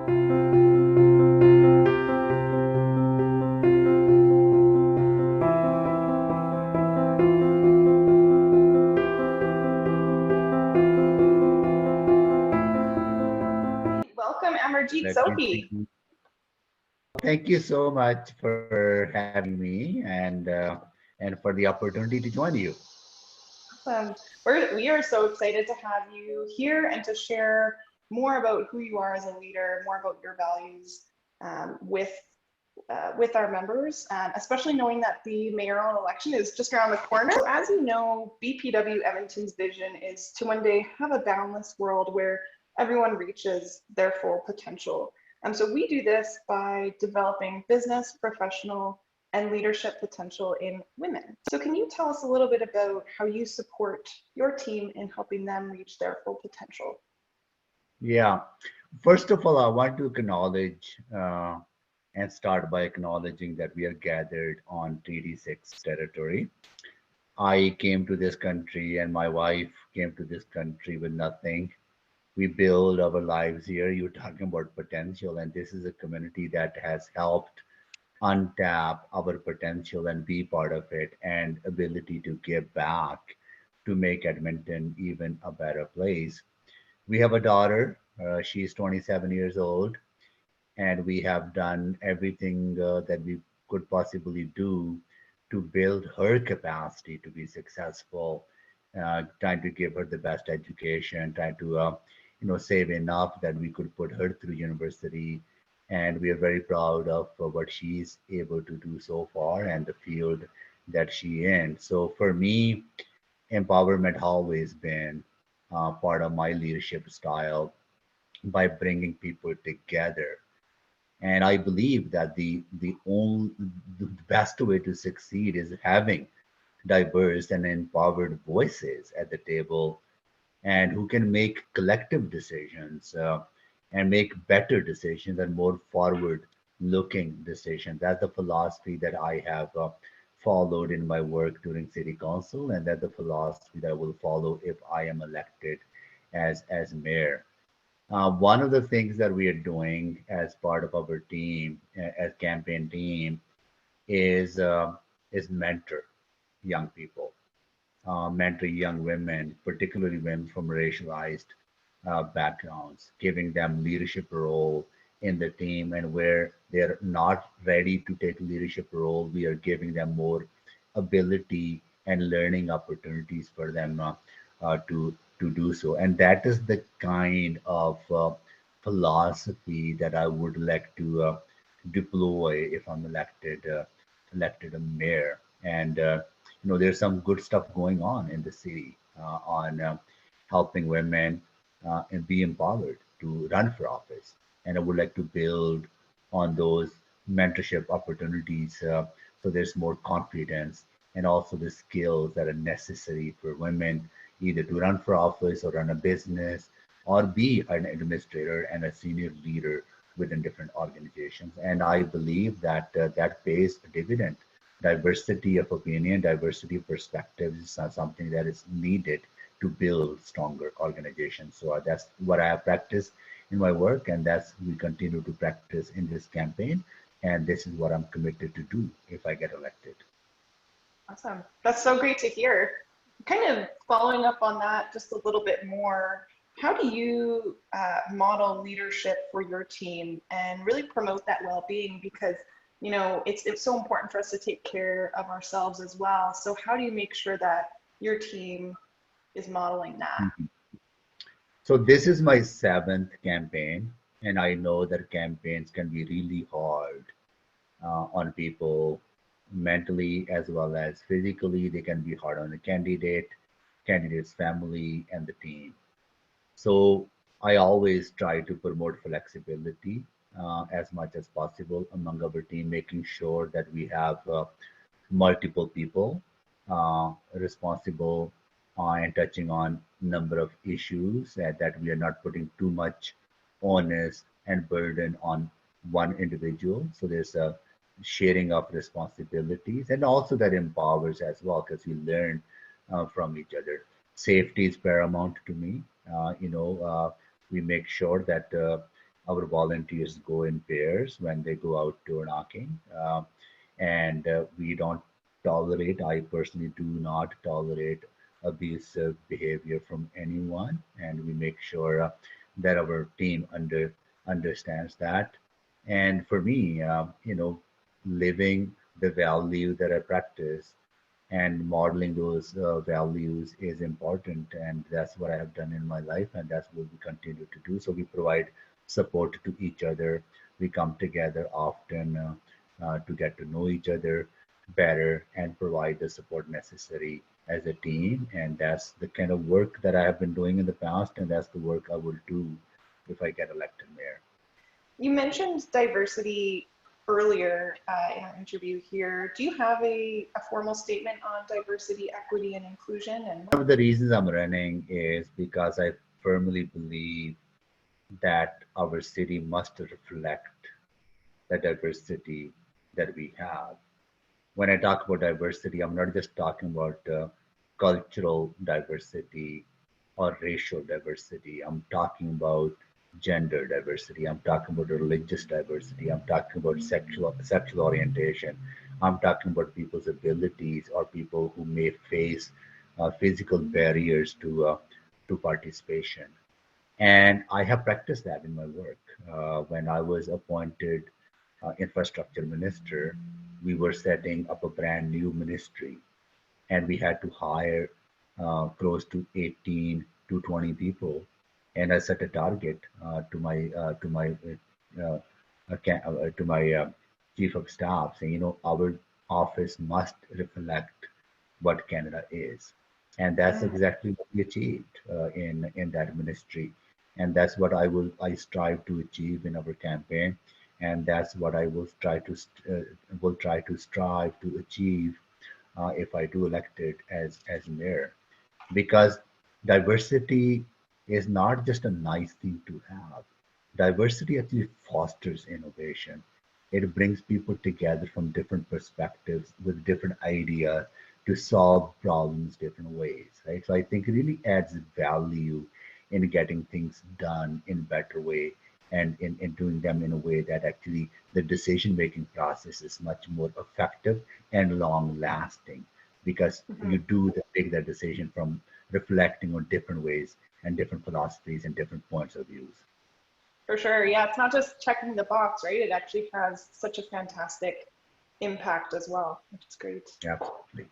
Welcome, Amarjeet. Let me Sohi. see. Thank you so much for having me and for the opportunity to join you. Awesome. We are so excited to have you here and to share more about who you are as a leader, more about your values with our members, especially knowing that the mayoral election is just around the corner. So as you know, BPW Edmonton's vision is to one day have a boundless world where everyone reaches their full potential. So we do this by developing business, professional, and leadership potential in women. So can you tell us a little bit about how you support your team in helping them reach their full potential? Yeah. First of all, I want to acknowledge and start by acknowledging that we are gathered on Treaty 6 territory. I came to this country and my wife came to this country with nothing. We build our lives here. You're talking about potential, and this is a community that has helped untap our potential and be part of it, and ability to give back to make Edmonton even a better place. We have a daughter. She's 27 years old, and we have done everything that we could possibly do to build her capacity to be successful, trying to give her the best education, trying to save enough that we could put her through university. And we are very proud of what she's able to do so far and the field that she in. So for me, empowerment always been part of my leadership style by bringing people together. And I believe that the best way to succeed is having diverse and empowered voices at the table, and who can make collective decisions and make better decisions and more forward looking decisions. That's the philosophy that I have followed in my work during city council, and that's the philosophy that I will follow if I am elected as mayor. One of the things that we are doing as part of our team, as campaign team, is mentor young people, mentor young women, particularly women from racialized backgrounds, giving them leadership role in the team, and where they're not ready to take leadership role, we are giving them more ability and learning opportunities for them to do so. And that is the kind of philosophy that I would like to deploy if I'm elected a mayor. And there's some good stuff going on in the city on helping women and be empowered to run for office. And I would like to build on those mentorship opportunities, so there's more confidence and also the skills that are necessary for women either to run for office or run a business or be an administrator and a senior leader within different organizations. And I believe that that pays a dividend. Diversity of opinion, diversity of perspectives is something that is needed to build stronger organizations. So that's what I have practiced in my work, and that's we continue to practice in this campaign. And this is what I'm committed to do if I get elected. Awesome. That's so great to hear. Kind of following up on that just a little bit more, how do you model leadership for your team and really promote that well-being? Because it's so important for us to take care of ourselves as well. So how do you make sure that your team is modeling that? Mhm. So this is my seventh campaign, and I know that campaigns can be really hard on people mentally as well as physically. They can be hard on the candidate's family, and the team. So I always try to promote flexibility as much as possible among our team, making sure that we have multiple people responsible and touching on number of issues, that we are not putting too much onus and burden on one individual. So there's a sharing of responsibilities, and also that empowers as well because we learn from each other. Safety is paramount to me. We make sure that our volunteers go in pairs when they go out door knocking. And we don't tolerate, I personally do not tolerate abusive behavior from anyone. And we make sure that our team understands that. And for me, living the value that I practice and modeling those values is important, and that's what I have done in my life, and that's what we continue to do. So we provide support to each other. We come together often to get to know each other better and provide the support necessary as a team. And that's the kind of work that I have been doing in the past, and that's the work I will do if I get elected mayor. You mentioned diversity earlier in our interview here. Do you have a formal statement on diversity, equity, and inclusion? And One of the reasons I'm running is because I firmly believe that our city must reflect the diversity that we have. When I talk about diversity, I'm not just talking about cultural diversity or racial diversity. I'm talking about gender diversity. I'm talking about religious diversity. I'm talking about sexual orientation. I'm talking about people's abilities or people who may face physical barriers to participation. And I have practiced that in my work. When I was appointed infrastructure minister, we were setting up a brand new ministry, and we had to hire close to 18 to 20 people. And I set a target to my chief of staff, saying, our office must reflect what Canada is. And that's mm, exactly what we achieved in that ministry. And that's what I strive to achieve in our campaign. And that's what I will try to strive to achieve if I do elected as mayor, because diversity is not just a nice thing to have. Diversity actually fosters innovation. It brings people together from different perspectives with different ideas to solve problems different ways, right? So I think it really adds value in getting things done in a better way, and in doing them in a way that actually the decision making process is much more effective and long lasting, because mhm. you do take that decision from reflecting on different ways and different philosophies and different points of views. For sure. Yeah, it's not just checking the box, right? It actually has such a fantastic impact as well, which is great. Absolutely.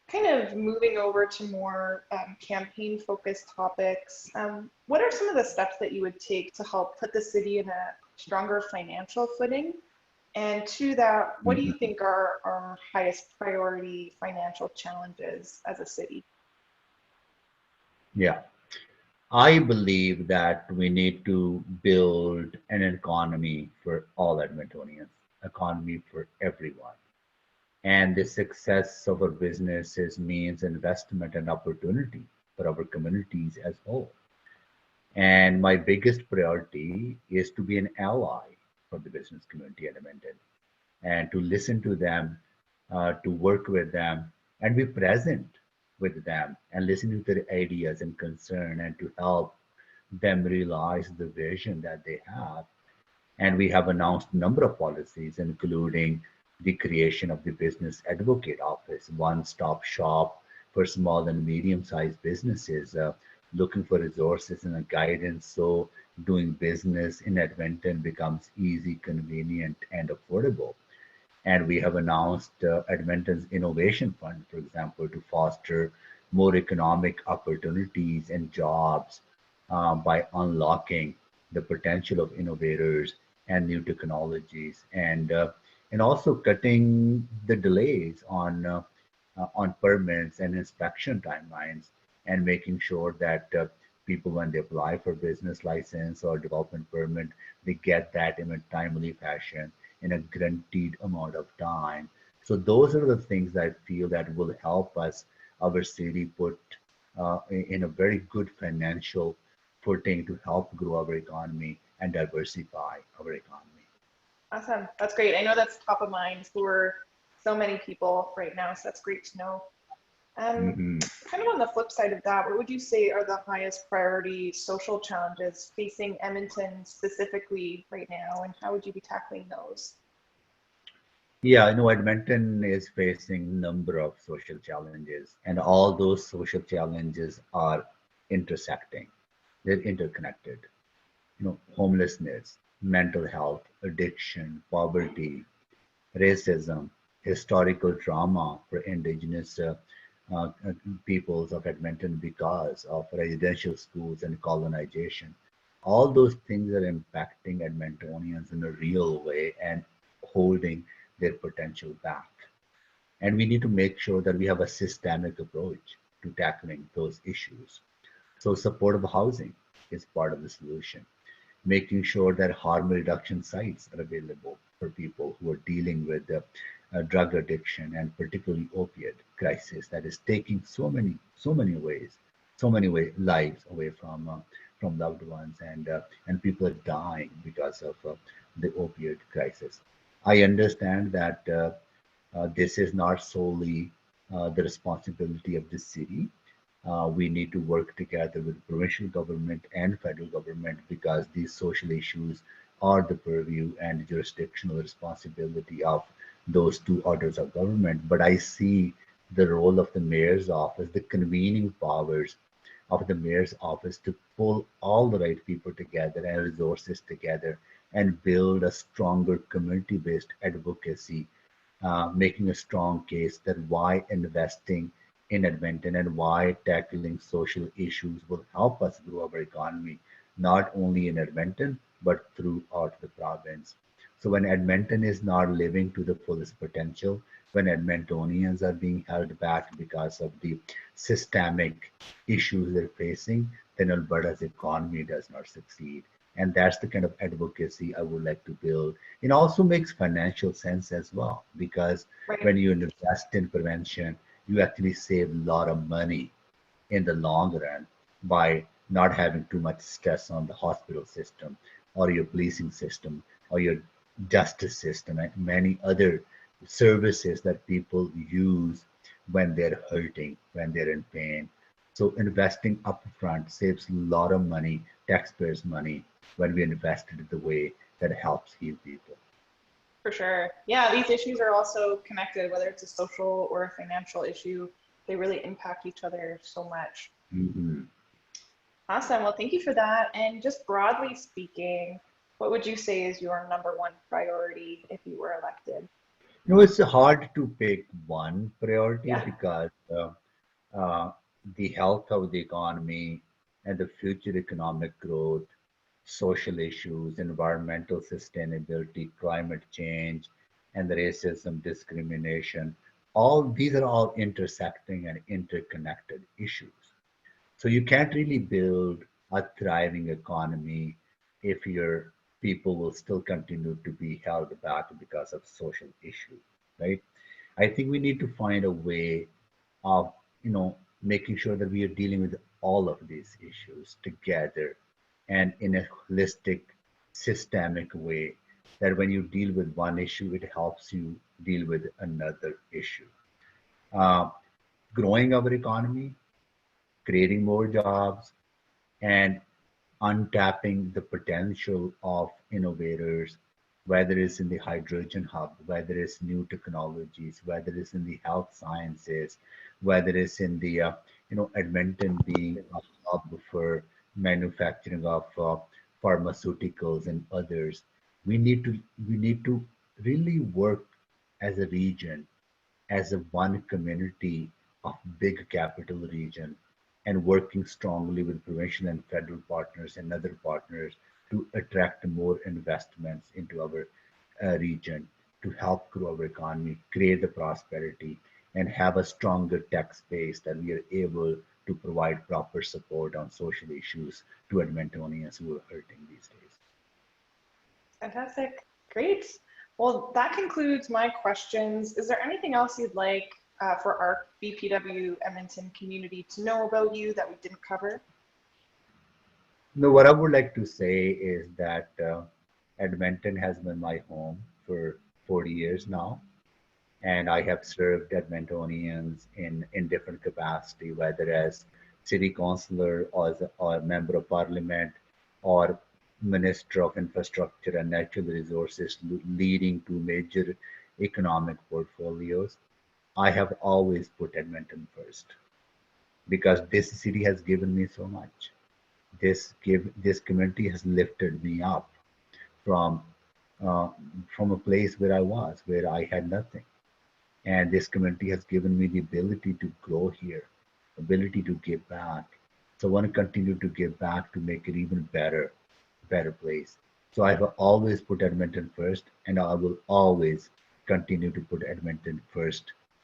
Kind of moving over to more campaign focused topics, what are some of the steps that you would take to help put the city in a stronger financial footing? And to that, what do you Mhm. think are our highest priority financial challenges as a city? Yeah. I believe that we need to build an economy for all Edmontonians, economy for everyone. And the success of our businesses means investment and opportunity for our communities as whole. And my biggest priority is to be an ally for the business community at Edmonton, and to listen to them, to work with them, and be present with them, and listen to their ideas and concern, and to help them realize the vision that they have. And we have announced a number of policies, including the creation of the Business Advocate Office, one-stop shop for small and medium-sized businesses looking for resources and guidance, so doing business in Edmonton becomes easy, convenient, and affordable. And we have announced Edmonton's Innovation Fund, for example, to foster more economic opportunities and jobs by unlocking the potential of innovators and new technologies, and also cutting the delays on permits and inspection timelines, and making sure that people, when they apply for business license or development permit, they get that in a timely fashion in a guaranteed amount of time. So those are the things that I feel that will help us, our city, put in a very good financial footing to help grow our economy and diversify our economy. Awesome. That's great. I know that's top of mind for so many people right now, so that's great to know. Um, Mhm. Kind of on the flip side of that, what would you say are the highest priority social challenges facing Edmonton specifically right now, and how would you be tackling those? Yeah, I know Edmonton is facing number of social challenges, and all those social challenges are intersecting. They're interconnected. Homelessness, mental health, addiction, poverty, racism, historical trauma for indigenous peoples of Edmonton because of residential schools and colonization. All those things are impacting Edmontonians in a real way and holding their potential back. And we need to make sure that we have a systemic approach to tackling those issues. So, supportive housing is part of the solution, making sure that harm reduction sites are available for people who are dealing with drug addiction and particularly opiate crisis that is taking so many lives away from loved ones, and people are dying because of the opiate crisis. I understand that this is not solely the responsibility of the city. We need to work together with provincial government and federal government because these social issues are the purview and jurisdictional responsibility of those two orders of government. But I see the role of the mayor's office, the convening powers of the mayor's office to pull all the right people together and resources together and build a stronger community-based advocacy, making a strong case that why investing in Edmonton and why tackling social issues will help us grow our economy, not only in Edmonton, but throughout the province. So when Edmonton is not living to the fullest potential, when Edmontonians are being held back because of the systemic issues they're facing, then Alberta's economy does not succeed. And that's the kind of advocacy I would like to build. It also makes financial sense as well, because Right. when you invest in prevention, you actually save a lot of money in the long run by not having too much stress on the hospital system or your policing system or your justice system and many other services that people use when they're hurting, when they're in pain. So investing upfront saves a lot of money, taxpayers' money, when we invest it the way that helps heal people. For sure. Yeah, these issues are also connected, whether it's a social or a financial issue, they really impact each other so much. Mhm. Awesome. Well, thank you for that. And just broadly speaking, what would you say is your number one priority if you were elected? It's hard to pick one priority Yeah, because uh, the health of the economy and the future economic growth, social issues, environmental sustainability, climate change, and the racism, discrimination, all these are all intersecting and interconnected issues. So you can't really build a thriving economy if your people will still continue to be held back because of social issues, right? I think we need to find a way of, making sure that we are dealing with all of these issues together and in a holistic, systemic way that when you deal with one issue, it helps you deal with another issue. Uh, Growing our economy, creating more jobs, and untapping the potential of innovators, whether it's in the hydrogen hub, whether it's new technologies, whether it's in the health sciences, whether it's in the, Edmonton being a hub for manufacturing of pharmaceuticals and others. We need to really work as a region, as a one community of big capital region, and working strongly with provincial and federal partners and other partners to attract more investments into our region, to help grow our economy, create the prosperity, and have a stronger tax base that we are able to provide proper support on social issues to Edmontonians who are hurting these days. fantastic. Great. Well, that concludes my questions. Is there anything else you'd like for our BPW Edmonton community to know about you that we didn't cover? No, what I would like to say is that Edmonton has been my home for 40 years now. and I have served Edmontonians in different capacity, whether as city councillor or as or a member of parliament or minister of infrastructure and natural resources, leading to major economic portfolios. I have always put Edmonton first because this city has given me so much. This community has lifted me up from uh, from a place where I was, where I had nothing. And this community has given me the ability to grow here, ability to give back. So I want to continue to give back to make it even better place. So I've always put Edmonton first, and I will always continue to put Edmonton first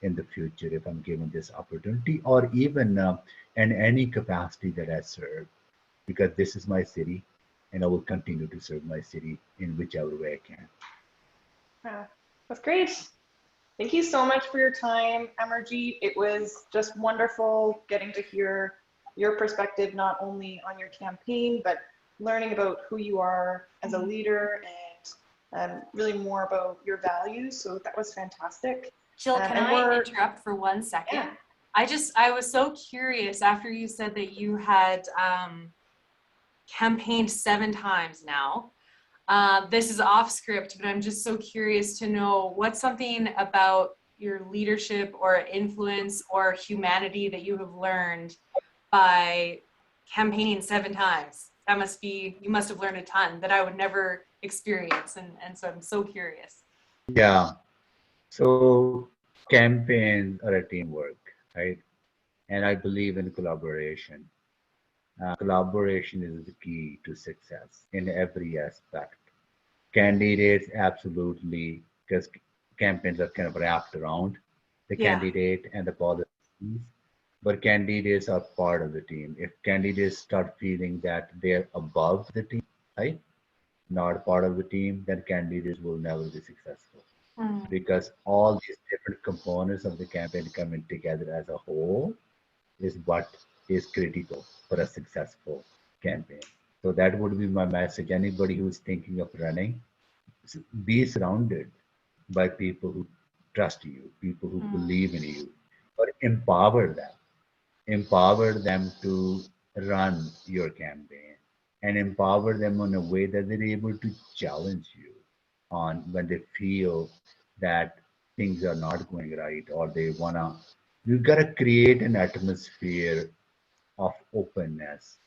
in the future if I'm given this opportunity, or even in any capacity that I serve, because this is my city, and I will continue to serve my city in whichever way I can. Yeah, that's great. Thank you so much for your time, Amarjeet. It was just wonderful getting to hear your perspective, not only on your campaign, but learning about who you are as a leader and really more about your values. So that was fantastic. Jill, can And I interrupt for 1 second? Yeah. I was so curious after you said that you had campaigned 7 times now. This is off script, but I'm just so curious to know what's something about your leadership or influence or humanity that you have learned by campaigning 7 times. You must have learned a ton that I would never experience. And so I'm so curious. Yeah. So campaigns are a teamwork, right? And I believe in collaboration. Collaboration is the key to success in every aspect. Candidates, absolutely, because campaigns are kind of wrapped around the Yeah. candidate and the policies, but candidates are part of the team. If candidates start feeling that they're above the team, right, not part of the team, then candidates will never be successful because all these different components of the campaign coming together as a whole is what is critical for a successful campaign. So that would be my message. Anybody who's thinking of running, be surrounded by people who trust you, people who believe in you, or empower them to run your campaign and empower them in a way that they're able to challenge you on when they feel that things are not going right or they wanna. You gotta create an atmosphere of openness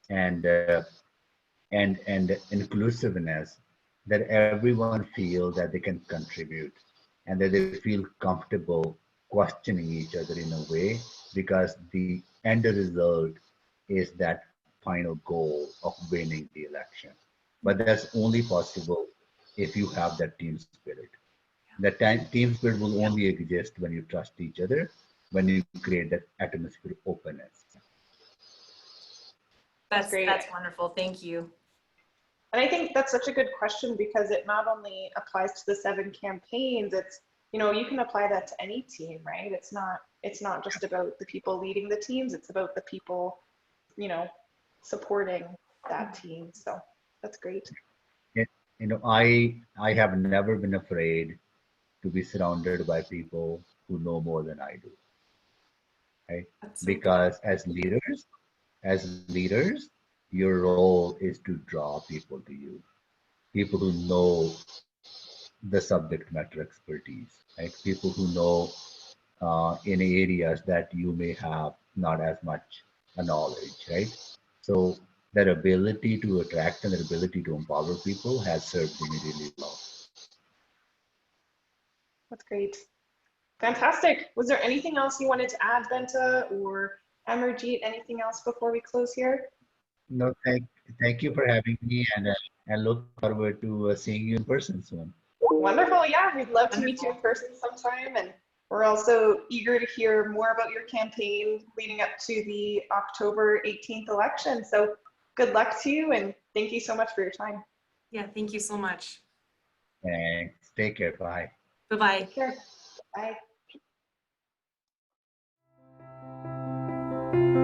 and and inclusiveness that everyone feel that they can contribute and that they feel comfortable questioning each other in a way because the end result is that final goal of winning the election. But that's only possible if you have that team spirit. That team spirit will only exist when you trust each other, when you create that atmosphere of openness. That's great. That's wonderful. Thank you. And I think that's such a good question because it not only applies to the 7 campaigns, it's, you can apply that to any team, right? It's not just about the people leading the teams, it's about the people, supporting that team. So that's great. I have never been afraid to be surrounded by people who know more than I do, right? So Because as leaders, your role is to draw people to you, people who know the subject matter expertise, right? People who know in areas that you may have not as much knowledge, right? So that ability to attract and that ability to empower people has served me really well. That's great. Fantastic. Was there anything else you wanted to add, Benta or Amarjeet? Anything else before we close here? No, thank you for having me, and look forward to seeing you in person soon. Wonderful. Yeah, we'd love to meet you in person sometime. And we're also eager to hear more about your campaign leading up to the October 18th election. So good luck to you and thank you so much for your time. Yeah, thank you so much. Thanks. Take care. Bye. Bye-bye. Take care. Bye.